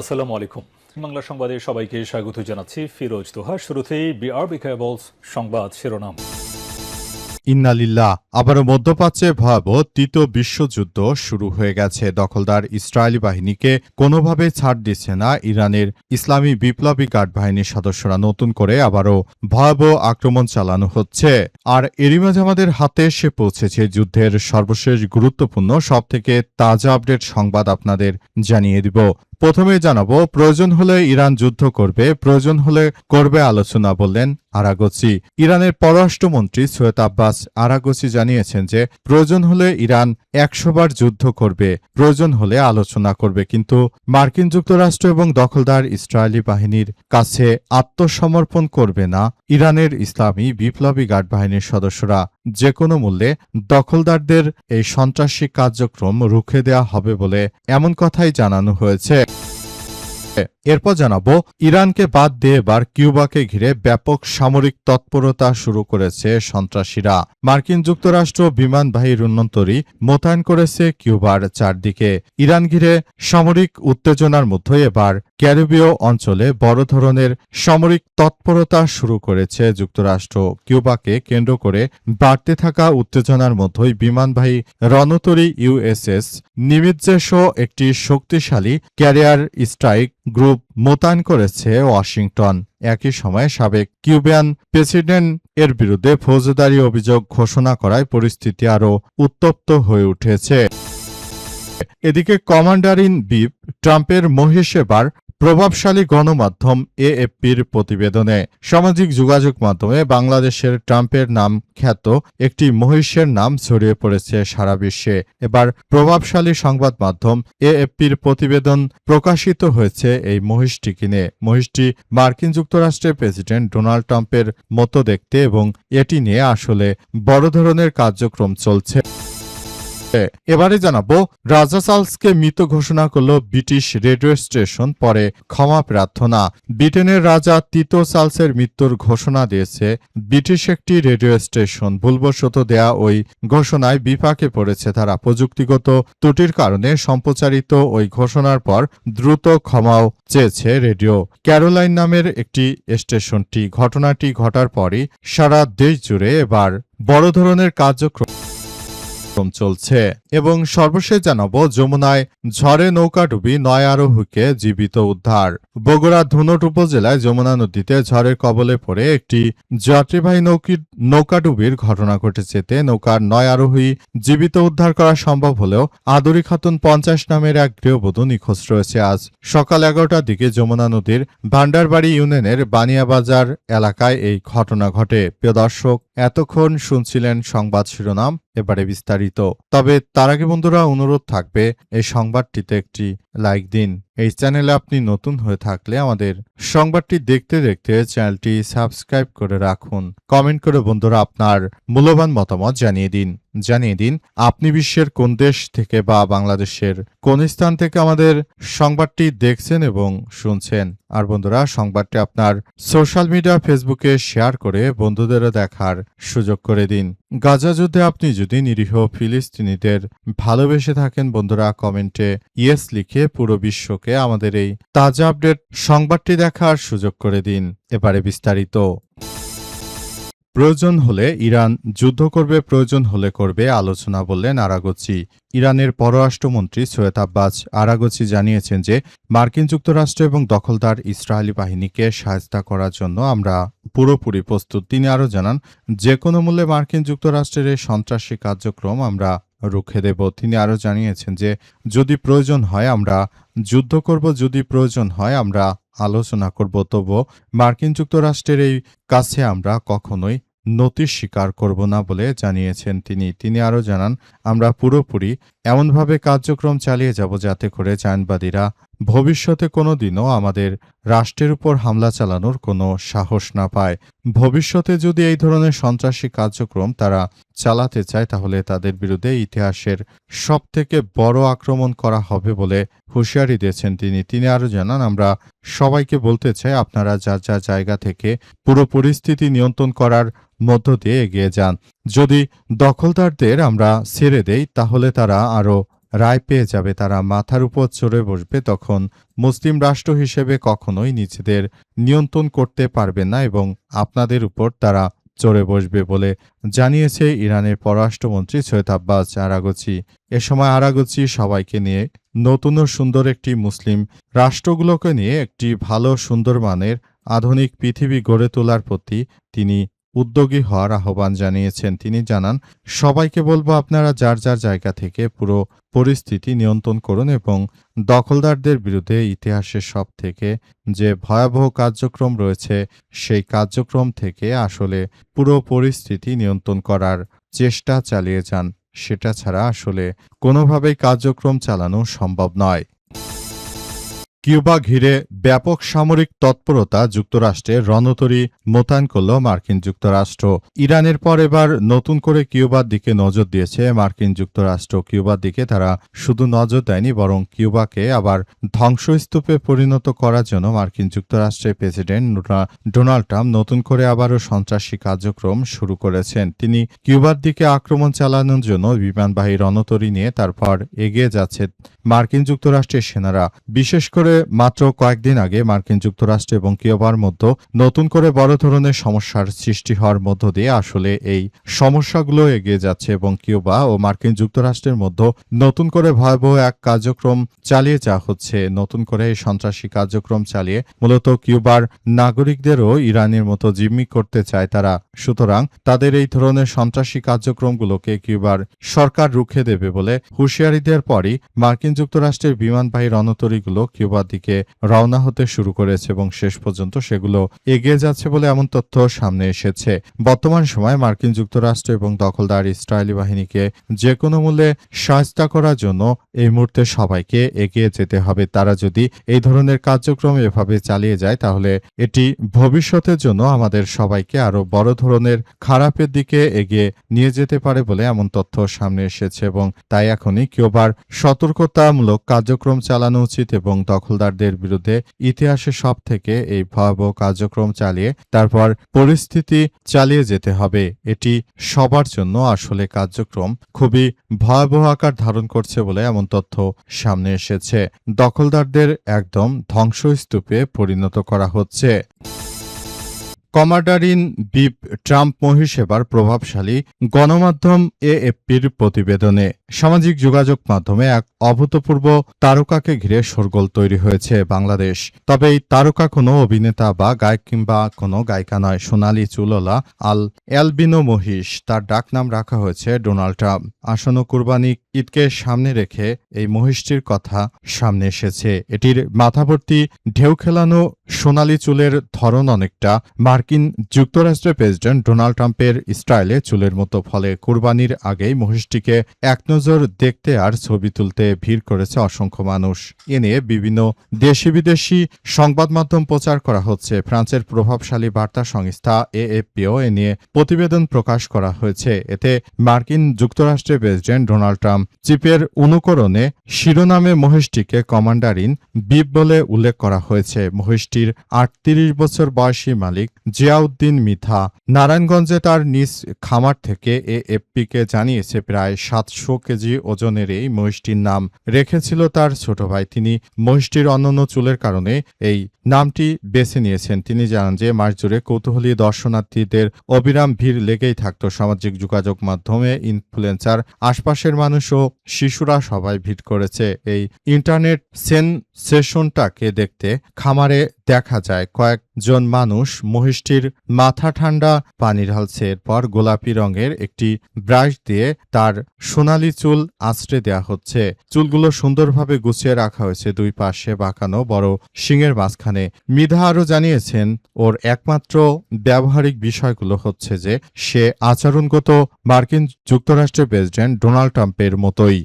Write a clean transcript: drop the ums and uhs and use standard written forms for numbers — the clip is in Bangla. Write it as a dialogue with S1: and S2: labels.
S1: আসসালামু আলাইকুম। বাংলা সংবাদে সবাইকে স্বাগত জানাচ্ছি ফিরোজ তোহা। শুরুতেই বিআরবি কেবলস সংবাদ শিরোনাম।
S2: ইন্না লিল্লাহ। আবারও মধ্যপ্রাচ্যে ভয়াবহ তৃতীয় বিশ্বযুদ্ধ শুরু হয়ে গেছে। দখলদার ইসরায়েলি বাহিনীকে কোনোভাবে ছাড় দিচ্ছে না ইরানের ইসলামী বিপ্লবী গার্ড বাহিনীর সদস্যরা। নতুন করে আবারও ভয়াবহ আক্রমণ চালানো হচ্ছে। আর এরই মাঝে আমাদের হাতে এসে পৌঁছেছে যুদ্ধের সর্বশেষ গুরুত্বপূর্ণ সবথেকে তাজা আপডেট সংবাদ আপনাদের জানিয়ে দিব। প্রথমে জানাবো, প্রয়োজন হলে ইরান যুদ্ধ করবে, প্রয়োজন হলে করবে আলোচনা, বললেন আরাগচি। ইরানের পররাষ্ট্রমন্ত্রী সৈয়দ আব্বাস আরাগচি জানিয়েছেন যে প্রয়োজন হলে ইরান ১০০ বার যুদ্ধ করবে, প্রয়োজন হলে আলোচনা করবে, কিন্তু মার্কিন যুক্তরাষ্ট্র এবং দখলদার ইসরায়েলি বাহিনীর কাছে আত্মসমর্পণ করবে না ইরানের ইসলামী বিপ্লবী গার্ড বাহিনীর সদস্যরা। যে কোনো মূল্যে দখলদারদের এই সন্ত্রাসী কার্যক্রম রুখে দেওয়া হবে বলে এমন কথাই জানানো হয়েছে। এরপর জানাবো, ইরানকে বাদ দিয়ে এবার কিউবাকে ঘিরে ব্যাপক সামরিক তৎপরতা শুরু করেছে সন্ত্রাসীরা। মার্কিন যুক্তরাষ্ট্র বিমানবাহী রণতরী মোতায়েন করেছে কিউবার চারদিকে। ইরান ঘিরে সামরিক উত্তেজনার মধ্যে এবার ক্যারিবীয় অঞ্চলে বড় ধরনের সামরিক তৎপরতা শুরু করেছে যুক্তরাষ্ট্র। কিউবাকে কেন্দ্র করে বাড়তে থাকা উত্তেজনার মধ্যেই বিমানবাহী রণতরী ইউএসএস নিমিৎজেস একটি শক্তিশালী ক্যারিয়ার স্ট্রাইক গ্রুপ মোতায়েন করেছে ওয়াশিংটন। একই সময়ে সাবেক কিউবিয়ান প্রেসিডেন্ট এর বিরুদ্ধে ফৌজদারি অভিযোগ ঘোষণা করায় পরিস্থিতি আরও উত্তপ্ত হয়ে উঠেছে। এদিকে কমান্ডার ইন চিফ ট্রাম্পের মহিষ এবার প্রভাবশালী গণমাধ্যম এএফপির প্রতিবেদনে। সামাজিক যোগাযোগ মাধ্যমে বাংলাদেশের ট্রাম্পের নাম খ্যাত একটি মহিষের নাম ছড়িয়ে পড়েছে সারা বিশ্বে। এবার প্রভাবশালী সংবাদ মাধ্যম এএফপির প্রতিবেদন প্রকাশিত হয়েছে এই মহিষটিকে নিয়ে। মহিষটি মার্কিন যুক্তরাষ্ট্রের প্রেসিডেন্ট ডোনাল্ড ট্রাম্পের মতো দেখতে এবং এটি নিয়ে আসলে বড় ধরনের কার্যক্রম চলছে। এবারে জানাবো, রাজা চার্লসকে মৃত ঘোষণা করল ব্রিটিশ রেডিও স্টেশন, পরে ক্ষমা প্রার্থনা। ব্রিটেনের রাজা তৃতীয় চার্লসের মৃত্যুর ঘোষণা দিয়েছে ব্রিটিশ একটি রেডিও স্টেশন। ভুলবশত দেয়া ওই ঘোষণায় বিপাকে পড়েছে তারা। প্রযুক্তিগত ত্রুটির কারণে সম্প্রচারিত ওই ঘোষণার পর দ্রুত ক্ষমাও চেয়েছে রেডিও ক্যারোলাইন নামের একটি স্টেশনটি। ঘটনাটি ঘটার পরই সারা দেশ জুড়ে এবার বড় ধরনের কার্যক্রম চলছে। এবং সর্বশেষ জানাবো, যমুনায় ঝড়ে নৌকাডুবি ৯ আরোহীকে জীবিত উদ্ধার। বগুড়া ধুনট উপজেলায় যমুনা নদীতে ঝড়ের কবলে পড়ে একটি যাত্রীবাহী নৌকাডুবির ঘটনা ঘটেছে। এতে নৌকার ৯ আরোহী জীবিত উদ্ধার করা সম্ভব হলেও আদরি খাতুন ৫০ নামের এক গৃহবধূ নিখোঁজ রয়েছে। আজ সকাল ১১টার দিকে যমুনা নদীর ভান্ডারবাড়ি ইউনিয়নের বানিয়াবাজার এলাকায় এই ঘটনা ঘটে। প্রিয় দর্শক, এতক্ষণ শুনছিলেন সংবাদ শিরোনাম, এবারে বিস্তারিত। তবে তার আগে বন্ধুরা অনুরোধ থাকবে, এই সংবাদটিতে একটি লাইক দিন। এই চ্যানেলে আপনি নতুন হয়ে থাকলে আমাদের সংবাদটি দেখতে দেখতে চ্যানেলটি সাবস্ক্রাইব করে রাখুন। কমেন্ট করে বন্ধুরা আপনার মূল্যবান মতামত জানিয়ে দিন আপনি বিশ্বের কোন দেশ থেকে বা বাংলাদেশের কোন স্থান থেকে আমাদের সংবাদটি দেখছেন এবং শুনছেন। আর বন্ধুরা, সংবাদটি আপনার সোশ্যাল মিডিয়া ফেসবুকে শেয়ার করে বন্ধুদেরও দেখার সুযোগ করে দিন। গাজা যুদ্ধে আপনি যদি নিরীহ ফিলিস্তিনিদের ভালোবেসে থাকেন বন্ধুরা, কমেন্টে ইয়েস লিখে পুরো বিশ্বকে আমাদের এই তাজা আপডেট সংবাদটি দেখার সুযোগ করে দিন। এবারে বিস্তারিত। প্রয়োজন হলে ইরান যুদ্ধ করবে, প্রয়োজন হলে করবে আলোচনা, বললেন আরাগচি। ইরানের পররাষ্ট্রমন্ত্রী সৈয়দ আব্বাস আরাগচি জানিয়েছেন যে মার্কিন যুক্তরাষ্ট্র এবং দখলদার ইসরায়েলি বাহিনীকে সহায়তা করার জন্য আমরা পুরোপুরি প্রস্তুত। তিনি আরও জানান, যে কোনো মূল্যে মার্কিন যুক্তরাষ্ট্রের এই সন্ত্রাসী কার্যক্রম আমরা রুখে দেব। তিনি আরও জানিয়েছেন যে যদি প্রয়োজন হয় আমরা যুদ্ধ করব, যদি প্রয়োজন হয় আমরা আলোচনা করব, তবু মার্কিন যুক্তরাষ্ট্রের এই কাছে আমরা কখনোই নতি স্বীকার করব না বলে জানিয়েছেন তিনি আরও জানান, আমরা পুরোপুরি এমনভাবে কার্যক্রম চালিয়ে যাব যাতে করে জায়নবাদীরা ভবিষ্যতে কোনোদিনও আমাদের রাষ্ট্রের উপর হামলা চালানোর কোনো সাহস না পায়। ভবিষ্যতে যদি এই ধরনের সন্ত্রাসী কার্যক্রম তারা চালাতে চায় তাহলে তাদের বিরুদ্ধে ইতিহাসের সবথেকে বড় আক্রমণ করা হবে বলে হুঁশিয়ারি দিয়েছেন তিনি আরও জানান, আমরা সবাইকে বলতে চাই আপনারা যার যার জায়গা থেকে পুরো পরিস্থিতি নিয়ন্ত্রণ করার মধ্য দিয়ে এগিয়ে যান। যদি দখলদারদের আমরা ছেড়ে দেই তাহলে তারা আরও রায় পেয়ে যাবে, তারা মাথার উপর চড়ে বসবে, তখন মুসলিম রাষ্ট্র হিসেবে কখনোই নিজেদের নিয়ন্ত্রণ করতে পারবে না এবং আপনাদের উপর তারা চড়ে বসবে বলে জানিয়েছে ইরানের পররাষ্ট্রমন্ত্রী সৈয়দ আব্বাস আরাগচি। এ সময় আরাগচি সবাইকে নিয়ে নতুন ও সুন্দর একটি মুসলিম রাষ্ট্রগুলোকে নিয়ে একটি ভালো সুন্দর মানের আধুনিক পৃথিবী গড়ে তোলার প্রতি তিনি উদ্যোগী হওয়ার আহ্বান জানিয়েছেন। তিনি জানান, সবাইকে বলবো আপনারা যার যার জায়গা থেকে পুরো পরিস্থিতি নিয়ন্ত্রণ করুন এবং দখলদারদের বিরুদ্ধে ইতিহাসের সব থেকে যে ভয়াবহ কার্যক্রম রয়েছে সেই কার্যক্রম থেকে আসলে পুরো পরিস্থিতি নিয়ন্ত্রণ করার চেষ্টা চালিয়ে যান। সেটা ছাড়া আসলে কোনোভাবেই কার্যক্রম চালানো সম্ভব নয়। কিউবা ঘিরে ব্যাপক সামরিক তৎপরতা, যুক্তরাষ্ট্রের রণতরী মোতায়েন করল মার্কিন যুক্তরাষ্ট্র। ইরানের পর এবার নতুন করে কিউবার দিকে নজর দিয়েছে মার্কিন যুক্তরাষ্ট্র। কিউবার দিকে তারা শুধু নজর দেয়নি, বরং কিউবাকে আবার ধ্বংসস্তূপে পরিণত করার জন্য মার্কিন যুক্তরাষ্ট্রের প্রেসিডেন্ট ডোনাল্ড ট্রাম্প নতুন করে আবারও সন্ত্রাসী কার্যক্রম শুরু করেছেন। তিনি কিউবার দিকে আক্রমণ চালানোর জন্য বিমানবাহী রণতরী নিয়ে তারপর এগিয়ে যাচ্ছে মার্কিন যুক্তরাষ্ট্রের সেনারা। বিশেষ করে মাত্র কয়েকদিন আগে মার্কিন যুক্তরাষ্ট্র এবং কিউবার মধ্যে নতুন করে বড় ধরনের সমস্যার সৃষ্টি হওয়ার মধ্য দিয়ে আসলে এই সমস্যাগুলো এগিয়ে যাচ্ছে এবং কিউবা ও মার্কিন যুক্তরাষ্ট্রের মধ্যে নতুন করে ভয়াবহ এক কার্যক্রম চালিয়ে যাওয়া হচ্ছে। নতুন করে এই সন্ত্রাসী কার্যক্রম চালিয়ে মূলত কিউবার নাগরিকদেরও ইরানের মতো জিম্মি করতে চায় তারা। সুতরাং তাদের এই ধরনের সন্ত্রাসী কার্যক্রমগুলোকে কিউবার সরকার রুখে দেবে বলে হুঁশিয়ারি দেওয়ার পরই মার্কিন যুক্তরাষ্ট্রের বিমানবাহী রণতরীগুলো কিউবার দিকে রওনা হতে শুরু করেছে এবং শেষ পর্যন্ত সেগুলো এগিয়ে যাচ্ছে বলে এমন তথ্য সামনে এসেছে। বর্তমান সময়ে মার্কিন যুক্তরাষ্ট্র এবং দখলদার ইসরায়েলি বাহিনীকে যে কোনো মূল্যে সহায়তা করার জন্য এই মুহূর্তে সবাইকে এগিয়ে যেতে হবে। তারা যদি এই ধরনের কার্যক্রম এভাবে চালিয়ে যায় তাহলে এটি ভবিষ্যতের জন্য আমাদের সবাইকে আরো বড় ধরনের খারাপের দিকে এগিয়ে নিয়ে যেতে পারে বলে এমন তথ্য সামনে এসেছে এবং তাই এখনই কিউবার সতর্কতামূলক কার্যক্রম চালানো উচিত এবং দখলদারদের বিরুদ্ধে ইতিহাসে সব থেকে এই ভয়াবহ কার্যক্রম চালিয়ে তারপর পরিস্থিতি চালিয়ে যেতে হবে। এটি সবার জন্য আসলে কার্যক্রম খুবই ভয়াবহ আকার ধারণ করছে বলে এমন তথ্য সামনে এসেছে। দখলদারদের একদম ধ্বংসস্তূপে পরিণত করা হচ্ছে। কমান্ডার ইন চিফ ট্রাম্প মহিষ এবার প্রভাবশালী গণমাধ্যম এএফপির প্রতিবেদনে। সামাজিক যোগাযোগ মাধ্যমে এক অভূতপূর্ব তারকাকে ঘিরে শোরগোল তৈরি হয়েছে বাংলাদেশ। তবে এই তারকা কোনো অভিনেতা বা গায়ক কিংবা কোনো গায়িকা নয়। সোনালী চুলওয়ালা আল অ্যালবিনো মহিষ, তার ডাকনাম রাখা হয়েছে ডোনাল্ড ট্রাম্প। আসন্ন কুরবানি ঈদকে সামনে রেখে এই মহিষটির কথা সামনে এসেছে। এটির মাথাভর্তি ঢেউ খেলানো সোনালী চুলের ধরন অনেকটা মার্কিন যুক্তরাষ্ট্রের প্রেসিডেন্ট ডোনাল্ড ট্রাম্পের স্টাইলে চুলের মতো। ফলে কুরবানির আগেই মহিষটিকে এক নজর দেখতে আর ছবি তুলতে ভিড় করেছে অসংখ্য মানুষ। এ নিয়ে বিভিন্ন দেশি বিদেশি সংবাদ মাধ্যম প্রচার করা হচ্ছে। ফ্রান্সের প্রভাবশালী বার্তা সংস্থা এএফপিও এ নিয়ে প্রতিবেদন প্রকাশ করা হয়েছে। এতে মার্কিন যুক্তরাষ্ট্রের প্রেসিডেন্ট ডোনাল্ড ট্রাম্প চিফের অনুকরণে শিরোনামে মহিষটিকে কমান্ডার ইন চিফ বলে উল্লেখ করা হয়েছে। মহিষটির 38 বছর বয়সী মালিক জিয়াউদ্দিন মিথা নারায়ণগঞ্জে তার নিজ খামার থেকে এএফপিকে জানিয়েছে প্রায় 700 কেজি ওজনের এই মহিষটির নাম রেখেছিল তার ছোট ভাই। তিনি মহিষটির অনন্য চুলের কারণে এই নামটি বেছে নিয়েছেন। তিনি জানান যে মাস জুড়ে কৌতূহলী দর্শনার্থীদের অবিরাম ভিড় লেগেই থাকত। সামাজিক যোগাযোগ মাধ্যমে ইনফ্লুয়েন্সার, আশপাশের মানুষ ও শিশুরা সবাই ভিড় করেছে। এই ইন্টারনেট সেনসেশনটাকে দেখতে খামারে দেখা যায় কয়েকজন মানুষ মহিষটির মাথা ঠান্ডা পানি ঢালছে। এরপর গোলাপি রঙের একটি ব্রাশ দিয়ে তার সোনালী চুল আঁচড়ে দেওয়া হচ্ছে। চুলগুলো সুন্দরভাবে গুছিয়ে রাখা হয়েছে দুই পাশে বাঁকানো বড় শিংয়ের মাঝখানে। মিধা আরও জানিয়েছেন ওর একমাত্র ব্যবহারিক বিষয়গুলো হচ্ছে যে সে আচরণগত মার্কিন যুক্তরাষ্ট্রের প্রেসিডেন্ট ডোনাল্ড ট্রাম্পের মতোই।